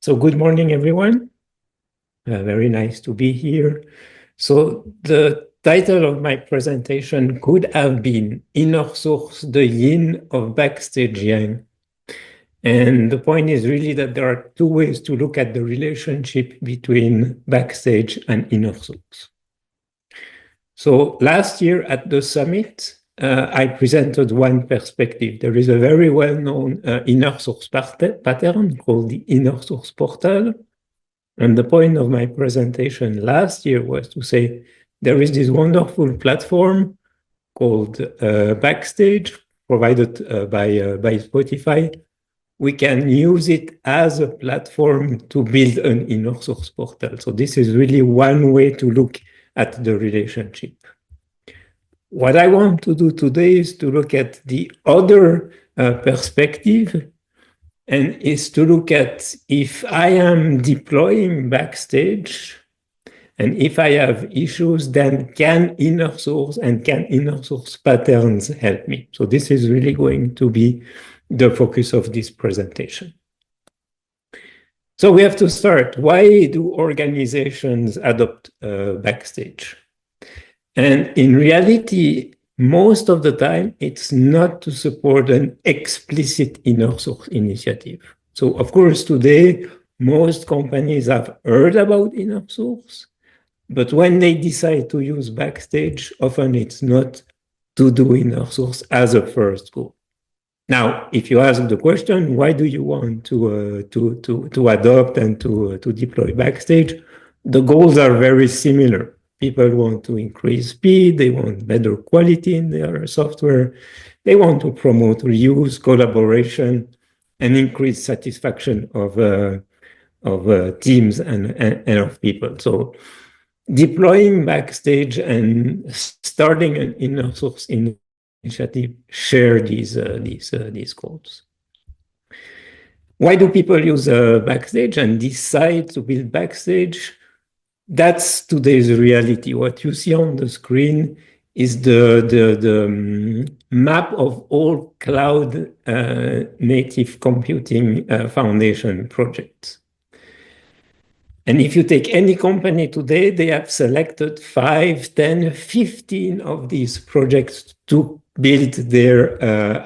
So good morning, everyone. Very nice to be here. So the title of my presentation could have been InnerSource, the yin of Backstage yang. And the point is really that there are two ways to look at the relationship between Backstage and InnerSource. So last year at the summit, I presented one perspective. There is a very well-known InnerSource pattern called the InnerSource Portal. And the point of my presentation last year was to say there is this wonderful platform called Backstage, provided by Spotify. We can use it as a platform to build an InnerSource portal. So this is really one way to look at the relationship. What I want to do today is to look at the other perspective, and is to look at if I am deploying Backstage and if I have issues, then can InnerSource and can InnerSource patterns help me? So this is really going to be the focus of this presentation. So we have to start. Why do organizations adopt Backstage? And in reality, most of the time, it's not to support an explicit InnerSource initiative. So of course, today, most companies have heard about InnerSource, but when they decide to use Backstage, often it's not to do InnerSource as a first goal. Now, if you ask the question, why do you want to adopt and to deploy Backstage? The goals are very similar. People want to increase speed, they want better quality in their software, they want to promote reuse, collaboration, and increase satisfaction of teams and of people. So deploying Backstage and starting an InnerSource initiative share these goals. Why do people use Backstage and decide to build Backstage? That's today's reality. What you see on the screen is the map of all cloud native computing foundation projects. And if you take any company today, they have selected 5, 10, 15 of these projects to build their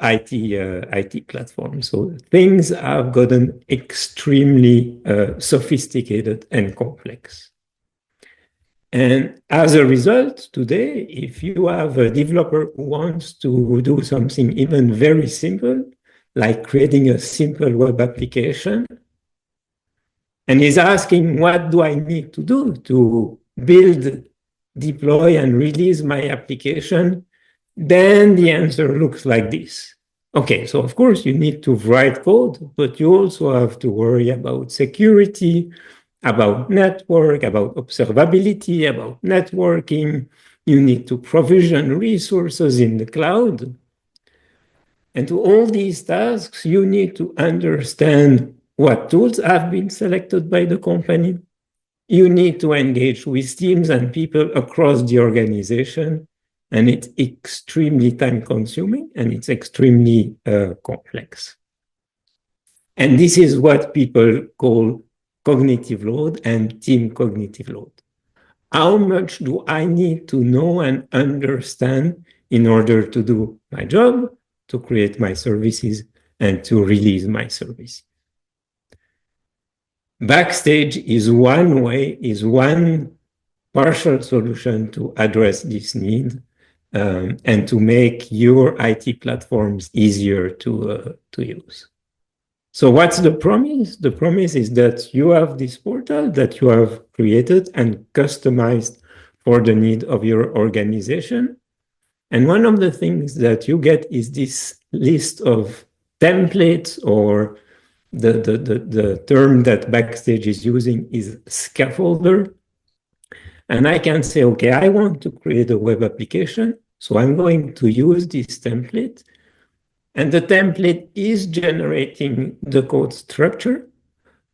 IT platform. So things have gotten extremely sophisticated and complex. And as a result, today, if you have a developer who wants to do something even very simple, like creating a simple web application, and is asking, what do I need to do to build, deploy, and release my application? Then the answer looks like this. Okay, so of course you need to write code, but you also have to worry about security, about network, about observability, about networking. You need to provision resources in the cloud. And to all these tasks, you need to understand what tools have been selected by the company. You need to engage with teams and people across the organization. And it's extremely time-consuming and it's extremely complex. And this is what people call cognitive load and team cognitive load. How much do I need to know and understand in order to do my job, to create my services, and to release my services? Backstage is one way, is one partial solution to address this need and to make your IT platforms easier to use. So what's the promise? The promise is that you have this portal that you have created and customized for the need of your organization. And one of the things that you get is this list of templates, or the term that Backstage is using is scaffolder. And I can say, okay, I want to create a web application. So I'm going to use this template. And the template is generating the code structure,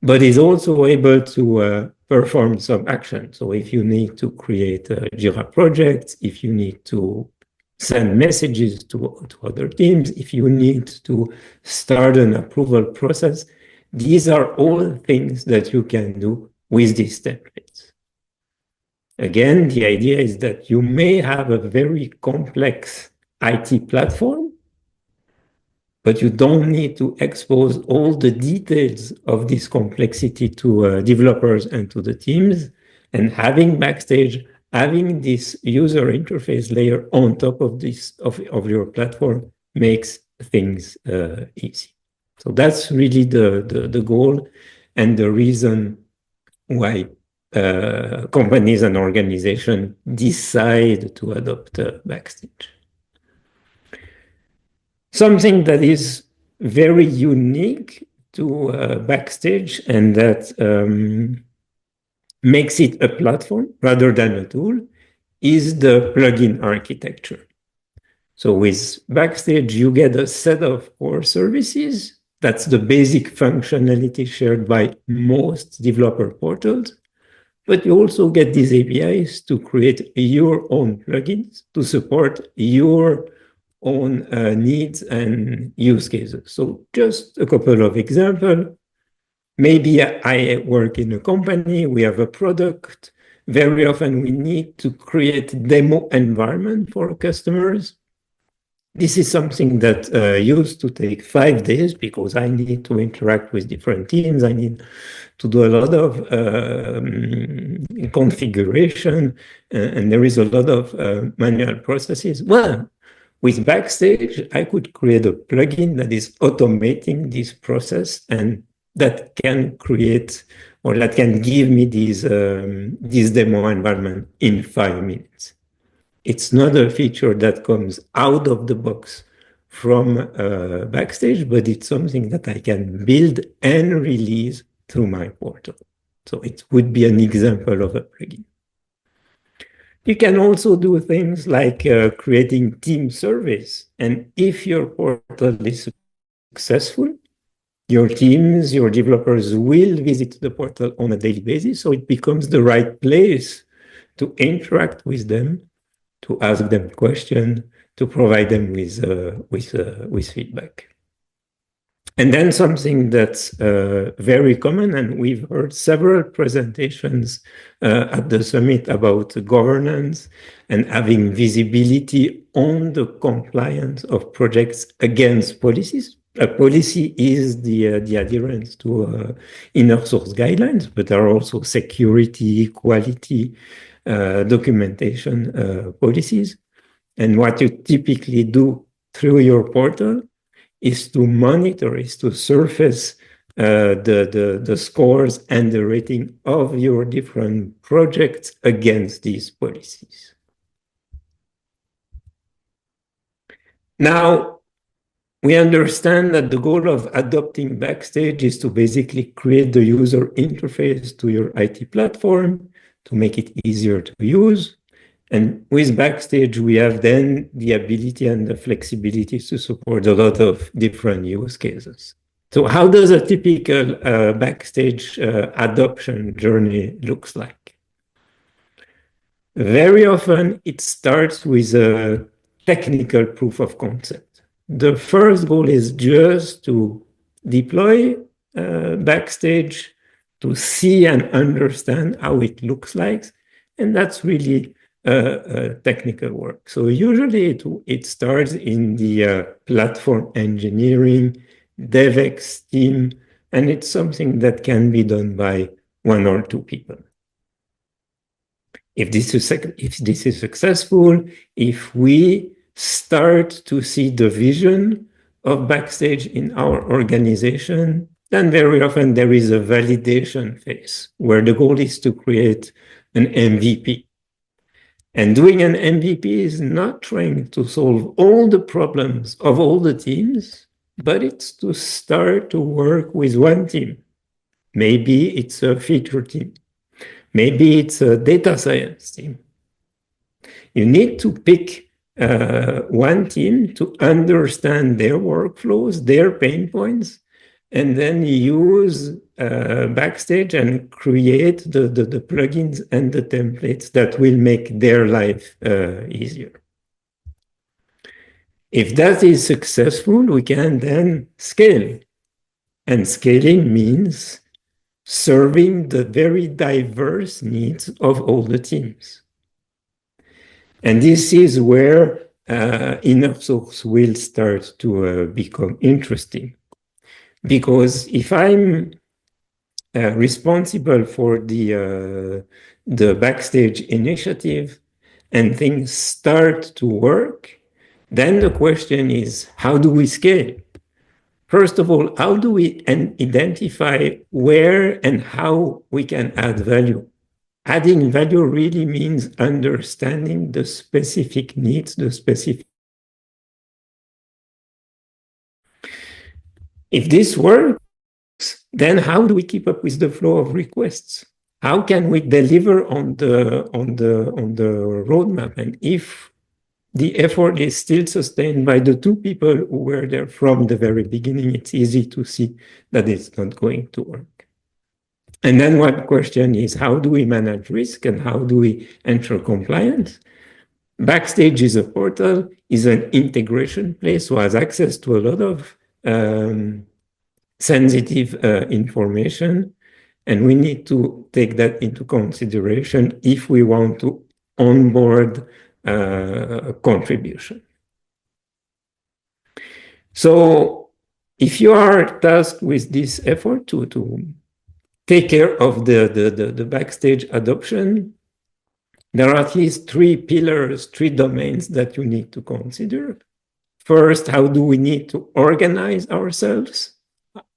but is also able to perform some action. So if you need to create a Jira project, if you need to send messages to other teams, if you need to start an approval process, These are all things that you can do with these templates. Again, the idea is that you may have a very complex IT platform, but you don't need to expose all the details of this complexity to developers and to the teams. And having Backstage, having this user interface layer on top of this of your platform makes things easy. So that's really the goal and the reason why companies and organizations decide to adopt Backstage. Something that is very unique to Backstage and that makes it a platform rather than a tool is the plugin architecture. So with Backstage, you get a set of core services. That's the basic functionality shared by most developer portals. But you also get these APIs to create your own plugins to support your own needs and use cases. So just a couple of examples. Maybe I work in a company, we have a product. Very often we need to create demo environment for customers. This is something that used to take 5 days because I need to interact with different teams. I need to do a lot of configuration, and there is a lot of manual processes. Well, with Backstage, I could create a plugin that is automating this process and that can create or that can give me this demo environment in 5 minutes. It's not a feature that comes out of the box from Backstage, but it's something that I can build and release through my portal. So it would be an example of a plugin. You can also do things like creating team surveys. And if your portal is successful, your teams, your developers will visit the portal on a daily basis. So it becomes the right place to interact with them, to ask them questions, to provide them with feedback. And then something that's very common, and we've heard several presentations at the summit about governance and having visibility on the compliance of projects against policies. A policy is the adherence to InnerSource guidelines, but there are also security, quality, documentation policies. And what you typically do through your portal is to monitor, is to surface the scores and the rating of your different projects against these policies. Now, we understand that the goal of adopting Backstage is to basically create the user interface to your IT platform to make it easier to use. And with Backstage, we have then the ability and the flexibility to support a lot of different use cases. So how does a typical Backstage adoption journey looks like? Very often, it starts with a technical proof of concept. The first goal is just to deploy Backstage, to see and understand how it looks like. And that's really technical work. So usually it starts in the platform engineering, DevX team, and it's something that can be done by 1 or 2 people. If this is successful, if we start to see the vision of Backstage in our organization, then very often there is a validation phase where the goal is to create an MVP. And doing an MVP is not trying to solve all the problems of all the teams, but it's to start to work with one team. Maybe it's a feature team. Maybe it's a data science team. You need to pick one team to understand their workflows, their pain points, and then use Backstage and create the plugins and the templates that will make their life easier. If that is successful, we can then scale. And scaling means serving the very diverse needs of all the teams. And this is where InnerSource will start to become interesting. Because if I'm responsible for the Backstage initiative and things start to work, then the question is, how do we scale? First of all, how do we identify where and how we can add value? Adding value really means understanding the specific needs, the specific. If this works, then how do we keep up with the flow of requests? How can we deliver on the roadmap? And if the effort is still sustained by the two people who were there from the very beginning, it's easy to see that it's not going to work. And then one question is, how do we manage risk and how do we ensure compliance? Backstage is a portal, is an integration place, so has access to a lot of sensitive information. And we need to take that into consideration if we want to onboard contribution. So if you are tasked with this effort to take care of the Backstage adoption, there are at least three pillars, three domains that you need to consider. First, how do we need to organize ourselves?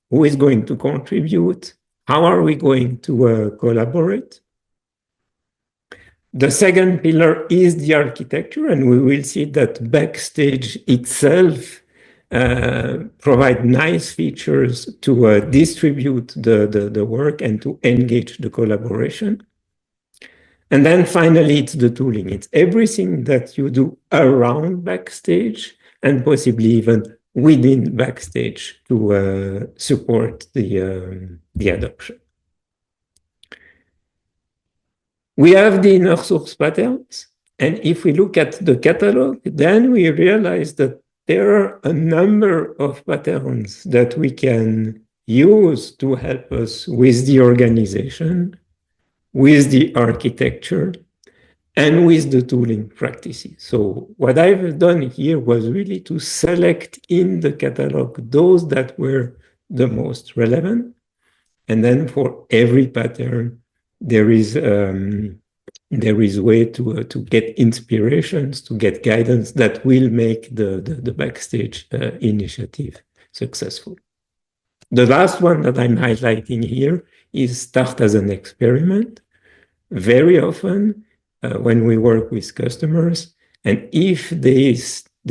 Who is going to contribute? How are we going to collaborate? The second pillar is the architecture, and we will see that Backstage itself provide nice features to distribute the work and to engage the collaboration. And then finally, it's the tooling. It's everything that you do around Backstage and possibly even within Backstage to support the adoption. We have the InnerSource patterns. And if we look at the catalog, then we realize that there are a number of patterns that we can use to help us with the organization, with the architecture, and with the tooling practices. So what I've done here was really to select in the catalog those that were the most relevant. And then for every pattern, there is way to get inspirations, to get guidance that will make the Backstage initiative successful. The last one that I'm highlighting here is start as an experiment. Very often, when we work with customers, and if they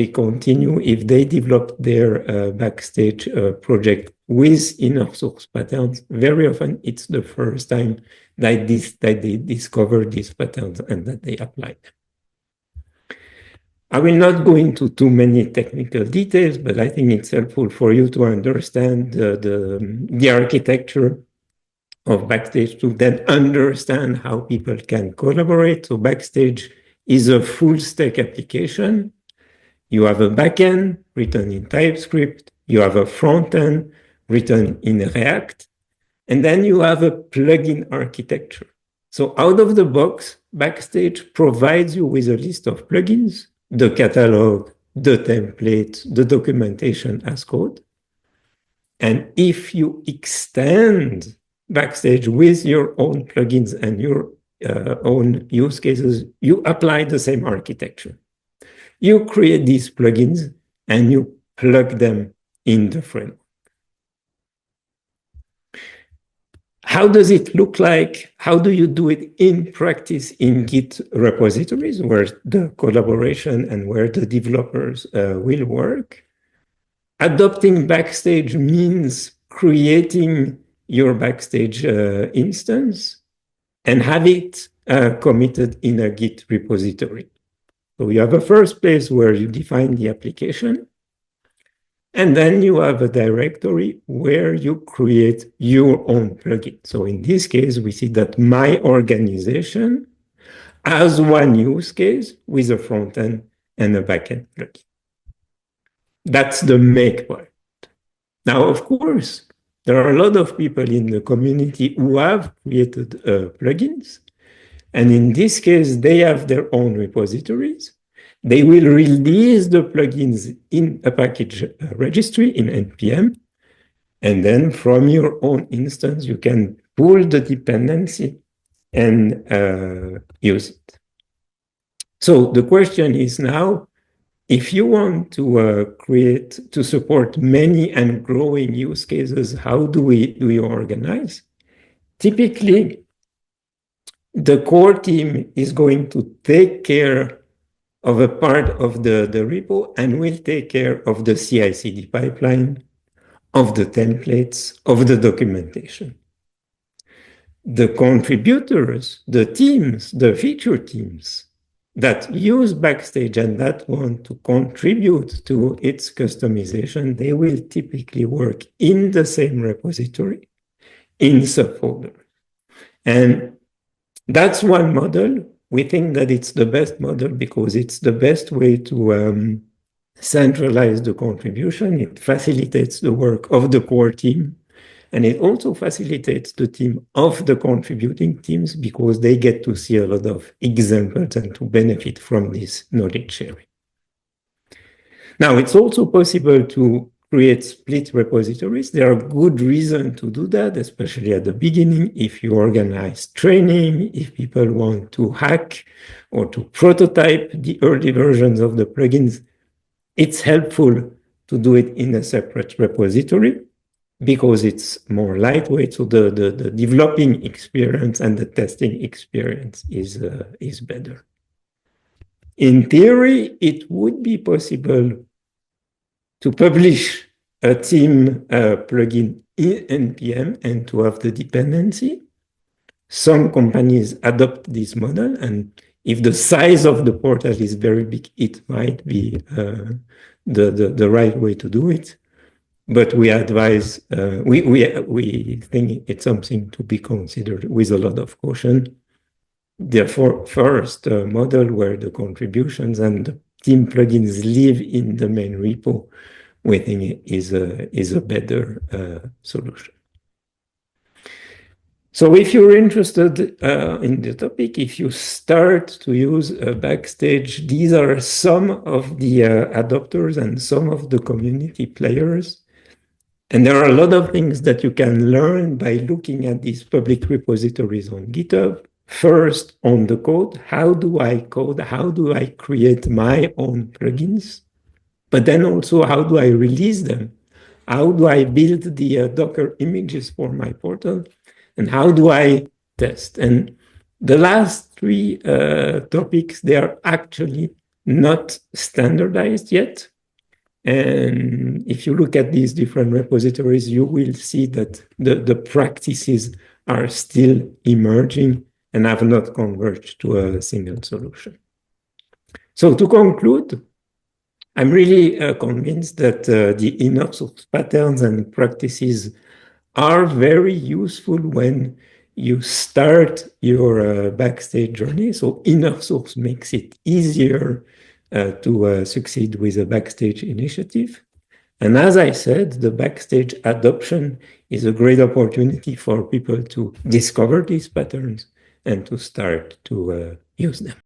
continue, if they develop their Backstage project with InnerSource patterns, very often it's the first time that they discover these patterns and that they apply them. I will not go into too many technical details, but I think it's helpful for you to understand the architecture of Backstage to then understand how people can collaborate. So Backstage is a full stack application. You have a backend written in TypeScript. You have a front end written in React. And then you have a plugin architecture. So out of the box, Backstage provides you with a list of plugins, the catalog, the template, the documentation as code. And if you extend Backstage with your own plugins and your own use cases, you apply the same architecture. You create these plugins and you plug them in the framework. How does it look like? How do you do it in practice in Git repositories where the collaboration and where the developers will work? Adopting Backstage means creating your Backstage instance and have it committed in a Git repository. So you have a first place where you define the application, and then you have a directory where you create your own plugin. So in this case, we see that my organization has one use case with a front end and a backend plugin. That's the make part. Now, of course, there are a lot of people in the community who have created plugins. And in this case, they have their own repositories. They will release the plugins in a package registry in NPM. And then from your own instance, you can pull the dependency and use it. So the question is now, if you want to support many and growing use cases, how do we organize? Typically, the core team is going to take care of a part of the repo and will take care of the CI/CD pipeline, of the templates, of the documentation. The contributors, the teams, the feature teams that use Backstage and that want to contribute to its customization, they will typically work in the same repository, in subfolders. And that's one model. We think that it's the best model because it's the best way to centralize the contribution. It facilitates the work of the core team. And it also facilitates the team of the contributing teams because they get to see a lot of examples and to benefit from this knowledge sharing. Now, it's also possible to create split repositories. There are good reasons to do that, especially at the beginning, if you organize training, if people want to hack or to prototype the early versions of the plugins. It's helpful to do it in a separate repository because it's more lightweight, so the developing experience and the testing experience is better. In theory, it would be possible to publish a team plugin in NPM and to have the dependency. Some companies adopt this model, and if the size of the portal is very big, it might be the right way to do it. But we advise, we think it's something to be considered with a lot of caution. Therefore, first model where the contributions and the team plugins live in the main repo, we think is a better solution. So if you're interested in the topic, if you start to use Backstage, these are some of the adopters and some of the community players. And there are a lot of things that you can learn by looking at these public repositories on GitHub. First, on the code, how do I code? How do I create my own plugins? But then also, how do I release them? How do I build the Docker images for my portal? And how do I test? And the last three topics, they are actually not standardized yet. And if you look at these different repositories, you will see that the practices are still emerging and have not converged to a single solution. So to conclude, I'm really convinced that the InnerSource patterns and practices are very useful when you start your Backstage journey. So InnerSource makes it easier to succeed with a Backstage initiative. And as I said, the Backstage adoption is a great opportunity for people to discover these patterns and to start to use them.